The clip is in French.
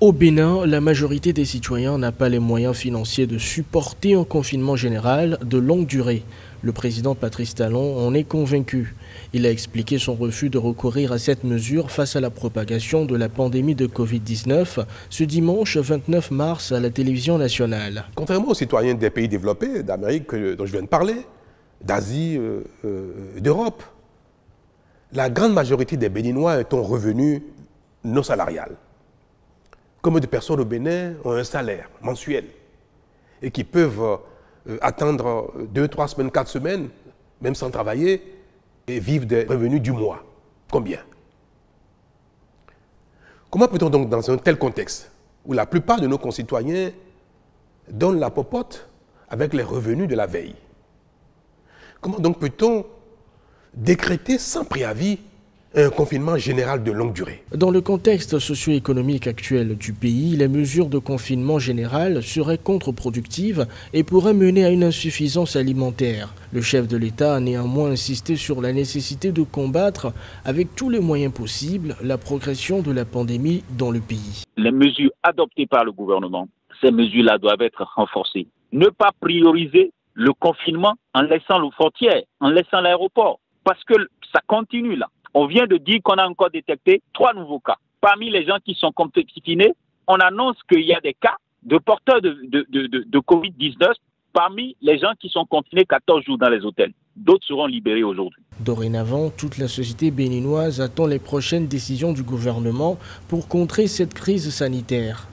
Au Bénin, la majorité des citoyens n'a pas les moyens financiers de supporter un confinement général de longue durée. Le président Patrice Talon en est convaincu. Il a expliqué son refus de recourir à cette mesure face à la propagation de la pandémie de Covid-19 ce dimanche 29 mars à la télévision nationale. Contrairement aux citoyens des pays développés, d'Amérique dont je viens de parler, d'Asie, d'Europe, la grande majorité des Béninois ont un revenu non salarial. Comme des personnes au Bénin ont un salaire mensuel et qui peuvent attendre 2, 3 semaines, 4 semaines, même sans travailler, et vivre des revenus du mois. Combien? Comment peut-on donc, dans un tel contexte, où la plupart de nos concitoyens donnent la popote avec les revenus de la veille, comment donc peut-on décréter sans préavis un confinement général de longue durée? Dans le contexte socio-économique actuel du pays, les mesures de confinement général seraient contre-productives et pourraient mener à une insuffisance alimentaire. Le chef de l'État a néanmoins insisté sur la nécessité de combattre avec tous les moyens possibles la progression de la pandémie dans le pays. Les mesures adoptées par le gouvernement, ces mesures-là doivent être renforcées. Ne pas prioriser le confinement en laissant les frontières, en laissant l'aéroport, parce que ça continue là. On vient de dire qu'on a encore détecté 3 nouveaux cas. Parmi les gens qui sont confinés, on annonce qu'il y a des cas de porteurs de Covid-19 parmi les gens qui sont confinés 14 jours dans les hôtels. D'autres seront libérés aujourd'hui. Dorénavant, toute la société béninoise attend les prochaines décisions du gouvernement pour contrer cette crise sanitaire.